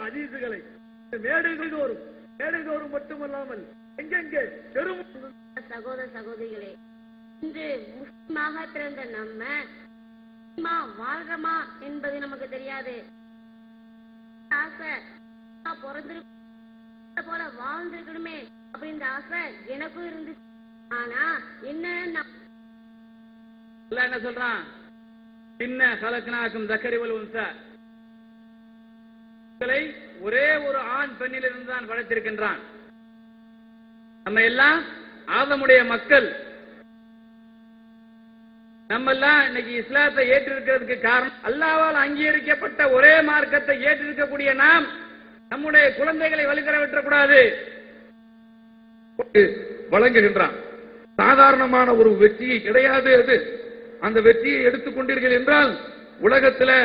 அதீசுகளை மேடைதோறும் மட்டுமல்லாமல் எங்கெங்கே பெரும் சகோதர சகோதரிகளே, இன்று முஸ்லிமாக பிறந்த நம்ம வாழ்றமா என்பது நமக்கு தெரியாது. ஆசை பிறந்திருக்க போல வாழ்ந்திருக்கணுமே அப்படின்ற ஆசை எனக்கும் இருந்துச்சு. ஆனா என்ன சொல்றான், பின்ன கலக்கனாக்கும் தக்கரிவல் உன்சா, ஒரே ஒரு ஆண் பெண்ணிலிருந்து தான் படைத்திருக்கின்றான். நம்ம எல்லாம் ஆதமுடைய மக்கள். நம்ம எல்லாம் இன்னைக்கு இஸ்லாத்தை ஏற்றிருக்கிறதுக்கு காரணம் அல்லாஹ்வால் அங்கீகரிக்கப்பட்ட ஒரே மார்க்கத்தை ஏற்றிருக்கக்கூடிய நாம் நம்முடைய குழந்தைகளை வழிகர விட்டுறக்கூடாது. வழங்குகின்றான். சாதாரணமான ஒரு வெற்றியை கிடையாது அது. அந்த வெற்றியை எடுத்துக் கொண்டீர்கள் என்றால் உலகத்தில்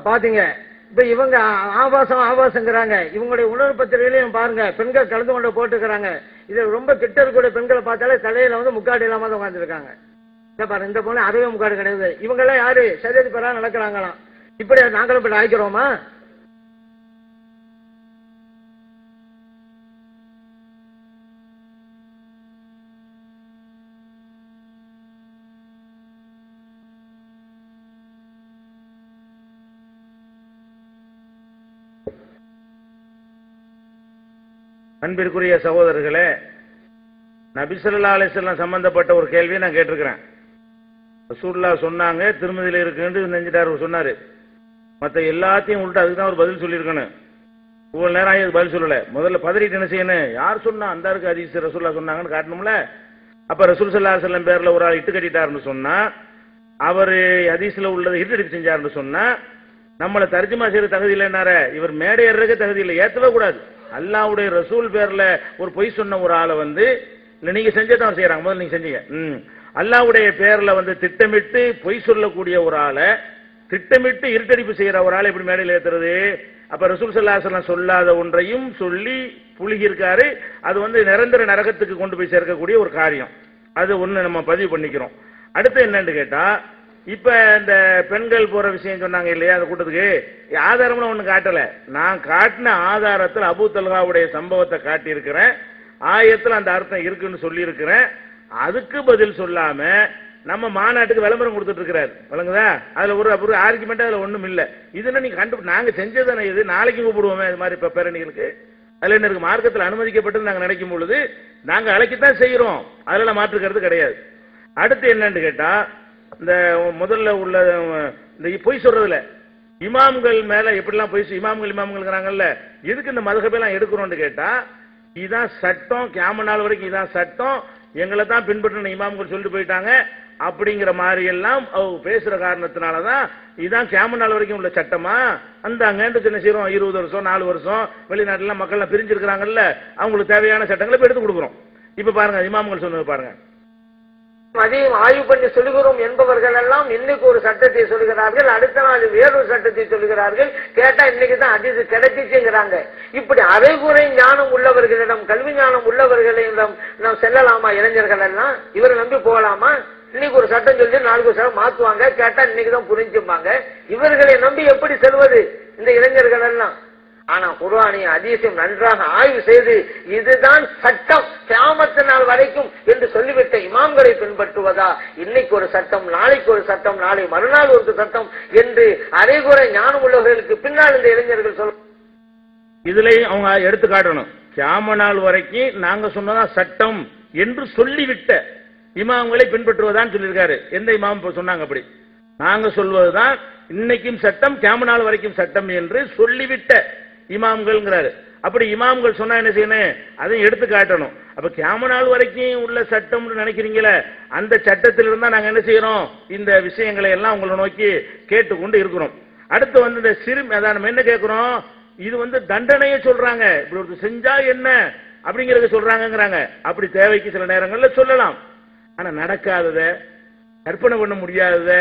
பாத்தீங்க. இப்ப இவங்க ஆபாசங்கிறாங்க. இவங்களுடைய உணர்வு பத்திரிகையிலையும் பாருங்க, பெண்கள் கலந்து கொண்டு போட்டுக்கிறாங்க. இது ரொம்ப கிட்ட இருக்கக்கூடிய பெண்களை பார்த்தாலே தலையில முக்காடு இல்லாம தான் உட்காந்துருக்காங்க. பாருங்க, இந்த பொண்ணு அதுவே முக்காடு கிடையாது. இவங்க எல்லாம் யாரு சரியதி பெறா நடக்கிறாங்களாம். இப்படி நாங்களும் இப்படி ஆய்க்கிறோமா? அன்பிற்குரிய சகோதரர்களே, நபி ஸல்லல்லாஹு அலைஹி வஸல்லம் சம்பந்தப்பட்ட ஒரு கேள்வியை நான் கேட்டிருக்கிறேன். ரசூலுல்லாஹ் சொன்னாங்க, திருமதியில இருக்குன்னு நெஞ்சிட்டார் சொன்னாரு. மற்ற எல்லாத்தையும் உள்ட்டு அதுக்கு தான் ஒரு பதில் சொல்லியிருக்கணும். இவ்வளவு நேரம் ஆகி பதில் சொல்லல. முதல்ல பதறிட்டு என்ன செய்யணும்? யார் சொன்னா அந்த இருக்கு ஹதீஸ் ரசூலுல்லாஹ் சொன்னாங்கன்னு காட்டணும்ல. அப்ப ரசூல் ஸல்லல்லாஹு அலைஹி வஸல்லம் பேர்ல ஒரு ஆள் இட்டு கட்டிட்டாருன்னு சொன்னா, அவரு ஹதீஸ்ல உள்ளதை இட்டு செஞ்சாருன்னு சொன்னா, நம்மளை தர்ஜுமா செய்யற தகுதி இல்லைன்னார இவர் மேடை ஏறதுக்கு தகுதி இல்லை, ஏற்றவே கூடாது. அல்லாஹ்வுடைய ரசூல் பேர்ல ஒரு பொய் சொன்ன ஒரு ஆளை இல்ல நீங்க செஞ்சதான் செய்யறாங்க, முதல்ல நீங்க செஞ்சீங்க. அல்லாஹ்வுடைய பேர்ல திட்டமிட்டு பொய் சொல்லக்கூடிய ஒரு ஆளை, திட்டமிட்டு இருட்டடிப்பு செய்யற ஒரு ஆளை எப்படி மேடையில் ஏத்துறது? அப்ப ரசூல் ஸல்லல்லாஹு அலைஹி வஸல்லம் சொல்லாத ஒன்றையும் சொல்லி புழுகி இருக்காரு. அது நிரந்தர நரகத்துக்கு கொண்டு போய் சேர்க்கக்கூடிய ஒரு காரியம். அது ஒண்ணு நம்ம பதிவு பண்ணிக்கிறோம். அடுத்து என்னன்னு கேட்டா, இப்ப இந்த பெண்கள் போற விஷயம் சொன்னாங்க இல்லையா, அந்த கூட்டத்துக்கு ஆதாரம்னு ஒண்ணு காட்டல. நான் காட்டின ஆதாரத்தில் அபூ தல்ஹாவுடைய சம்பவத்தை காட்டியிருக்கிறேன். ஆயத்தில் அந்த அர்த்தம் இருக்குன்னு சொல்லி இருக்கிறேன். அதுக்கு பதில் சொல்லாம நம்ம மாநாட்டுக்கு விளம்பரம் கொடுத்துட்டு இருக்கிறார். வழங்குதா? அதுல ஒரு ஆர்குமெண்ட் அதுல ஒண்ணும் இல்ல. இதுன்னா நீங்க நாங்க செஞ்சதானே, இது நாளைக்கு கூப்பிடுவோமே இது மாதிரி பேரணிகளுக்கு. அதுல என்ன இருக்கு? மார்க்கத்தில் அனுமதிக்கப்பட்டது நாங்க நினைக்கும் பொழுது நாங்க அழைக்கத்தான் செய்யறோம். அதெல்லாம் மாற்றுக்கிறது கிடையாது. அடுத்து என்னன்னு கேட்டா, இந்த முதல்ல உள்ள இந்த பொய் சொல்றதுல இமாம்கள் மேல எப்படிலாம் பொய் இமாம்கள் எதுக்கு இந்த மதுஹபெல்லாம் எடுக்கிறோம்னு கேட்டா, இதான் சட்டம், கியாமத் நாள் வரைக்கும் இதான் சட்டம், எங்களை தான் பின்பற்றின இமாம்கள் சொல்லிட்டு போயிட்டாங்க அப்படிங்கிற மாதிரி எல்லாம் அவங்க பேசுற காரணத்தினாலதான் இதான் கியாமத் நாள் வரைக்கும் உள்ள சட்டமா. அந்த அங்க என்ன செய்யறோம், 20 வருஷம் 4 வருஷம் வெளிநாட்டுல மக்கள் பிரிஞ்சிருக்கிறாங்கல்ல, அவங்களுக்கு தேவையான சட்டங்களை இப்ப எடுத்து கொடுக்குறோம். இப்ப பாருங்க இமாம்கள் சொன்னது பாருங்க. அதையும் ஆய்வு பண்ணி சொல்லுகிறோம் என்பவர்கள் எல்லாம் இன்னைக்கு ஒரு சட்டத்தை சொல்லுகிறார்கள், அடுத்த நாள் வேறொரு சட்டத்தை சொல்லுகிறார்கள். கேட்டா இன்னைக்கு தான் ஹதீஸ் கிடைச்சிச்சுங்கிறாங்க. இப்படி அரைகுறை ஞானம் உள்ளவர்களிடம், கல்வி ஞானம் உள்ளவர்களிடம் நாம் செல்லலாமா? இளைஞர்கள் எல்லாம் இவரை நம்பி போகலாமா? இன்னைக்கு ஒரு சட்டம் சொல்லி நாளைக்கு ஒரு சட்டம் மாத்துவாங்க. கேட்டா இன்னைக்கு தான் புரிஞ்சுப்பாங்க. இவர்களை நம்பி எப்படி செல்வது இந்த இளைஞர்கள் எல்லாம்? ஆனா குர்ஆனையும் ஹதீஸையும் நன்றாக ஆய்வு செய்து இதுதான் சட்டம் கியாமத் நாள் வரைக்கும் என்று சொல்லிவிட்ட இமாம்களை பின்பற்றுவதா, இன்னைக்கு ஒரு சட்டம் நாளைக்கு ஒரு சட்டம் நாளை மறுநாள் ஒரு சட்டம் என்று அரைகுறை ஞானம் உள்ளவர்களுக்கு பின்னால் இந்த இளைஞர்கள் சொல்ல, இதுலயும் அவங்க எடுத்து காட்டணும். கியாமத் நாள் வரைக்கும் நாங்க சொன்னதா சட்டம் என்று சொல்லிவிட்ட இமாம்களை பின்பற்றுவதான்னு சொல்லியிருக்காரு. எந்த இமாம் சொன்னாங்க? அப்படி நாங்க சொல்வதுதான் இன்னைக்கும் சட்டம், கியாமத் நாள் வரைக்கும் சட்டம் என்று சொல்லிவிட்ட இமாம்கள்ங்கிறாரு. அப்படி இமாம்கள் சொன்னா என்ன செய்யணும், அதையும் எடுத்து காட்டணும். அப்ப கியாம நாள் வரைக்கும் உள்ள சட்டம்னு நினைக்கிறீங்களே, அந்த சட்டத்தில் இருந்தா நாங்க என்ன செய்யறோம், இந்த விஷயங்களை எல்லாம் உங்களை நோக்கி கேட்டுக்கொண்டு இருக்கிறோம். அடுத்து வந்து இந்த அதான் நம்ம என்ன கேட்கிறோம், இது தண்டனையை சொல்றாங்க, இப்படி ஒரு செஞ்சா என்ன அப்படிங்கறத சொல்றாங்கிறாங்க. அப்படி தேவைக்கு சில நேரங்கள்ல சொல்லலாம். ஆனா நடக்காதத, கற்பனை பண்ண முடியாதத,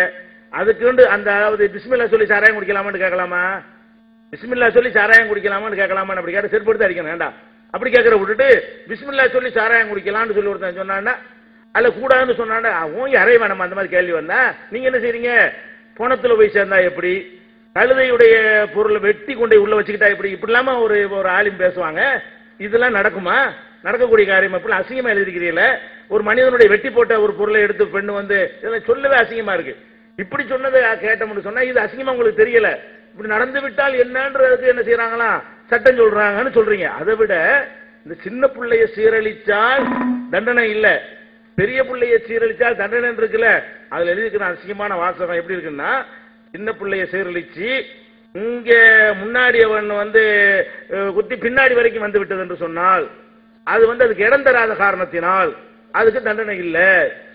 அதுக்கு அந்த அதாவது பிஸ்மில்லா சொல்லி சாராயம் குடிக்கலாமான்னு கேட்கலாமா, பிஸ்மில்லா சொல்லி சாராயம் குடிக்கலாமான்னு கேட்கலாமா, அப்படி கேட்ட செருப்படுத்து அடிக்கணும் வேண்டாம். அப்படி கேட்கற விட்டுட்டு பிஸ்மில்லா சொல்லி சாராயம் குடிக்கலாம்னு சொல்லி ஒருத்தன் சொன்னான்னா, அல்ல கூடாதுன்னு சொன்னாண்டா அவன் அறைய வேணாமா, அந்த மாதிரி கேள்வி வந்தா நீங்க என்ன செய்றீங்க, பணத்துல போய் சேர்ந்தா எப்படி, கழுதையுடைய பொருளை வெட்டி கொண்டு உள்ள வச்சுக்கிட்டா எப்படி, இப்படி இல்லாம ஒரு ஆலிம் பேசுவாங்க. இதெல்லாம் நடக்குமா, நடக்கக்கூடிய காரியம். இப்படி அசிங்கமா எழுதிக்கிறீங்கள, ஒரு மனிதனுடைய வெட்டி போட்ட ஒரு பொருளை எடுத்து பெண்ணு இதெல்லாம் சொல்லவே அசிங்கமா இருக்கு. இப்படி சொன்னதை கேட்டோம்னு சொன்னா இது அசிங்கமா உங்களுக்கு தெரியல, இப்படி நடந்து விட்டால் என்னன்றதுக்கு என்ன செய்யறாங்களா, சட்டம் சொல்றாங்கன்னு சொல்றீங்க. அதை விட இந்த சின்ன பிள்ளைய சீரழிச்சால் தண்டனை இல்ல, பெரிய பிள்ளைய சீரழிச்சால் தண்டனை இருக்குல்ல, அதுல எழுதிக்கிற அசிங்கமான வாசகம் எப்படி இருக்குன்னா, சின்ன பிள்ளைய சீரழிச்சு இங்க முன்னாடி அவன் குத்தி பின்னாடி வரைக்கும் வந்து விட்டது என்று சொன்னால் அது அதுக்கு இடம் தராத காரணத்தினால் அதுக்கு தண்டனை இல்ல.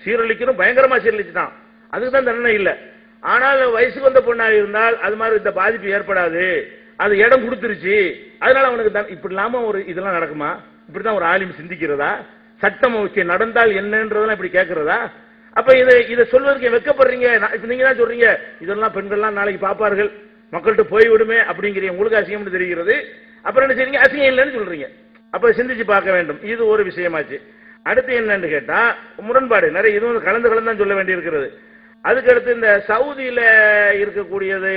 சீரழிக்கணும், பயங்கரமா சீரழிச்சுதான், அதுக்கு தான் தண்டனை இல்ல. ஆனால் வயசுக்கு வந்த பொண்ணாக இருந்தால் அது மாதிரி இந்த பாதிப்பு ஏற்படாது, அது இடம் கொடுத்துருச்சு, அதனால அவனுக்கு இப்படி இல்லாம இதெல்லாம் நடக்குமா, இப்படிதான் ஒரு ஆலிம் சிந்திக்கிறதா, சட்டம் நடந்தால் என்னன்றதெல்லாம் இப்படி கேட்கிறதா? அப்ப இதை சொல்வதற்கு வெக்கப்படுறீங்க. இப்ப நீங்க தான் சொல்றீங்க இதெல்லாம் பெண்கள்லாம் நாளைக்கு பாப்பார்கள், மக்கள்கிட்ட போய்விடுமே அப்படிங்கிறீங்க, உங்களுக்கு அசிங்கம்னு தெரிகிறது. அப்புறம் என்ன செய்றீங்க, அசிங்கம் இல்லைன்னு சொல்றீங்க. அப்ப சிந்திச்சு பார்க்க வேண்டும். இது ஒரு விஷயமாச்சு. அடுத்து என்னன்னு கேட்டா முரண்பாடு நிறைய, இது கலந்து தான் சொல்ல வேண்டி இருக்கிறது. அதுக்கடுத்து இந்த சவுதியில இருக்கக்கூடியது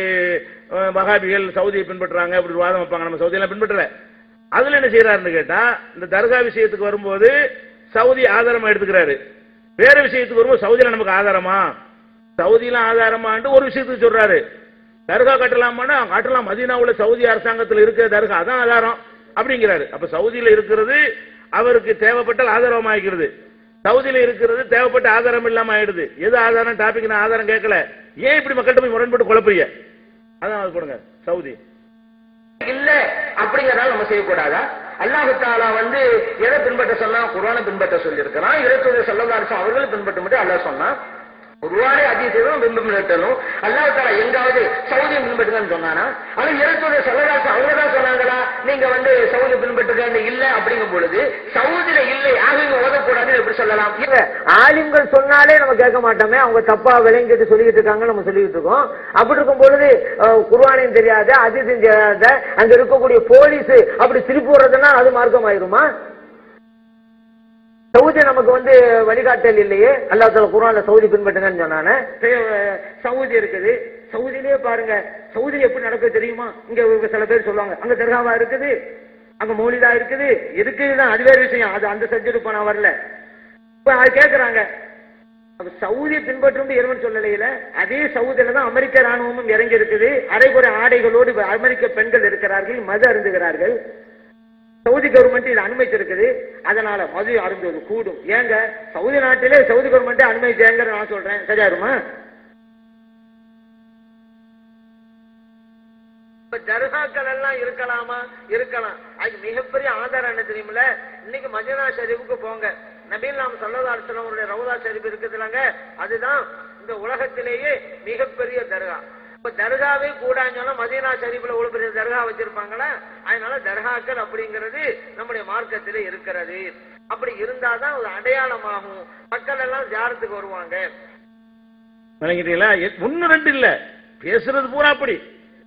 வஹாபிகள் சவுதியை பின்பற்றுறாங்க, அப்படி வாதம் வைப்பாங்க. நம்ம சவுதியெல்லாம் பின்பற்றல. அதுல என்ன செய்யறாருன்னு கேட்டா, இந்த தர்கா விஷயத்துக்கு வரும்போது சவுதி ஆதாரமா எடுத்துக்கிறாரு, வேற விஷயத்துக்கு வரும்போது சவுதியில நமக்கு ஆதாரமா, சவுதியில ஆதாரமான்னு ஒரு விஷயத்துக்கு சொல்றாரு. தர்கா கட்டலாமான்னா கட்டலாம், மதீனாவுல சவுதி அரசாங்கத்தில் இருக்கிற தர்கா அதான் ஆதாரம் அப்படிங்கிறாரு. அப்ப சவுதியில இருக்கிறது அவருக்கு தேவைப்பட்டால் ஆதாரமா ஆகிறது, சவுதியில இருக்கிறது தேவைப்பட்ட ஆதாரம் இல்லாம ஆயிடுது. எது ஆதாரம் டாபிக், நான் ஆதாரம் கேட்கல, ஏன் இப்படி மக்கள்கிட்ட போய் முரண்பட்டு குழப்பீங்க? அதான் அது போடுங்க, சவுதி இல்ல அப்படிங்கறதால நம்ம செய்யக்கூடாதா? அல்லாஹ் தஆலா எதை பின்பற்ற சொன்னா, குர்ஆனை பின்பற்ற சொல்லி இருக்கிறான். இறைத்தூதர் ஸல்லல்லாஹு அலைஹி வஸல்லம் அவர்களை பின்பற்ற மட்டும் அல்லாஹ் சொன்னா, குர்ஆனை ஹதீஸையும் பின்பற்றணும். அல்லாஹ் தஆலா எங்காவது சவுதியை பின்பற்றுங்கன்னு சொன்னானா? ஆனா இறைத்தூதர் ஸல்லல்லாஹு அலைஹி வஸல்லம் அவங்க தான் சொன்னாங்களா நீங்க சவுதி பின்பற்றுங்க இல்ல அப்படிங்கும் பொழுது சவுதியில இல்லை ஆக ஓதக்கூடாதுன்னு எப்படி சொல்லலாம்? இல்ல ஆலிம்கள் சொன்னாலே நம்ம கேட்க மாட்டோமே, அவங்க தப்பா விளங்கிட்டு சொல்லிக்கிட்டு இருக்காங்க, நம்ம சொல்லிக்கிட்டு இருக்கோம். அப்படி இருக்கும் பொழுது குர்ஆனையும் தெரியாத, ஹதீஸையும் தெரியாத அங்க இருக்கக்கூடிய போலீஸ் அப்படி திருப்பி விடுறதுன்னா அது மார்க்கம் ஆயிருமா? சவுதி நமக்கு வழிகாட்டல் இல்லையே. அல்லாஹ் தஆலா குர்ஆன்ல சவுதி பின்பற்றுங்கன்னு சொன்னானே, சவுதி இருக்குது, சவுதியிலே பாருங்க, சவுதி எப்படி நடக்குது தெரியுமா? இங்க சில பேர் சொல்லுவாங்க அங்க தர்காவா இருக்குது, அங்க மௌலிதா இருக்குது, இருக்குதுதான், அது வேற விஷயம், அது அந்த சப்ஜெக்ட் இப்ப நான் வரல. இப்ப அது கேட்கறாங்க, சவுதியை பின்பற்றும் இறைவன் சொல்லலையில, அதே சவுதியில தான் அமெரிக்க ராணுவமும் இறங்கி இருக்குது, அரைகுறை ஆடைகளோடு அமெரிக்க பெண்கள் இருக்கிறார்கள், மது அருந்துகிறார்கள். சவுதி கவர்மெண்ட் இதை அனுமதிச்சிருக்குது, அதனால மது அருந்துவது கூடும். ஏங்க சவுதி நாட்டிலே சவுதி கவர்மெண்ட் அனுமதிச்சாங்க நான் சொல்றேன், சரியாருமா? தர்காக்கள் எல்லாம் இருக்கலாமா? இருக்கலாம். அது மிகப்பெரிய ஆதாரம் என்ன தெரியுமில்ல? இன்னைக்கு மதீனா ஷரீஃபுக்கு போங்க, நபீல் நாம் ஸல்லல்லாஹு அலைஹி வஸல்லம் அவருடைய ரவுதா ஷரீஃப் இருக்குதுலங்க, அதுதான் இந்த உலகத்திலேயே மிகப்பெரிய தர்கா. இப்ப தர்காவே கூடாங்கன்னா மதீனா ஷரீஃப்ல ஒரு பெரிய தர்கா வச்சிருப்பாங்களா? அதனால தர்காக்கள் அப்படிங்கிறது நம்முடைய மார்க்கத்திலே இருக்கிறது. அப்படி இருந்தாதான் ஒரு அடையாளமாகும், மக்கள் எல்லாம் ஜியாரத்துக்கு வருவாங்க. விளங்கிட்டீங்களா? ஒன்னு ரெண்டு இல்ல, பேசுறது பூரா அப்படி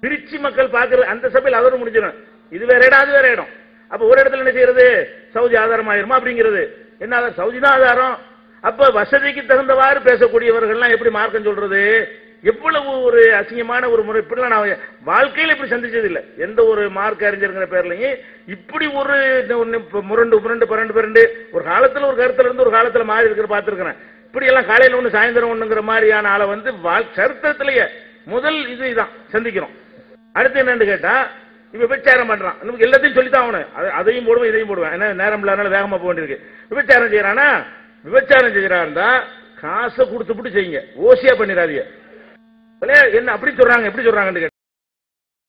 பிரிச்சு மக்கள் பாக்குறது. அந்த சபையில் அவரும் முடிஞ்சிடும், இது வேற இடம் அது வேற இடம். அப்ப ஒரு இடத்துல என்ன செய்யறது, சவுதி ஆதாரம் ஆயிருமா அப்படிங்கிறது என்ன ஆதாரம்? சவுதி தான் ஆதாரம். அப்ப வசதிக்கு தகுந்தவாறு பேசக்கூடியவர்கள்லாம் எப்படி மார்க்கம் சொல்றது? எவ்வளவு ஒரு அசிங்கமான ஒரு முறை! இப்படிலாம் நான் வாழ்க்கையில் இப்படி சந்திச்சது இல்லை. எந்த ஒரு மார்க் அறிஞருங்கிற பேர்லையும் இப்படி ஒரு முரண்டு புரண்டு பரண்டு பிறண்டு ஒரு காலத்துல ஒரு கருத்துல இருந்து ஒரு காலத்துல மாறி இருக்கிற பார்த்திருக்கிறேன். இப்படி எல்லாம் காலையில ஒண்ணு சாயந்தரம் ஒண்ணுங்கிற மாதிரியான ஆளை சரித்திரத்திலேயே முதல் இதுதான் சந்திக்கிறோம். அடுத்து என்னன்னு கேட்டா, இப்ப விபச்சாரம் பண்றான், நமக்கு எல்லாத்தையும் சொல்லித்தான் அவனு, அதையும் போடுவேன் இதையும் போடுவேன், ஏன்னா நேரம் இல்லாதனால வேகமா போக வேண்டியிருக்கு. விபச்சாரம் செய்யறானா, விபச்சாரம் செய்யறாருந்தா காசை கொடுத்துட்டு செய்யுங்க, ஓசியா பண்ணிடாதீங்க. என்ன அப்படி சொல்றாங்க, எப்படி சொல்றாங்கன்னு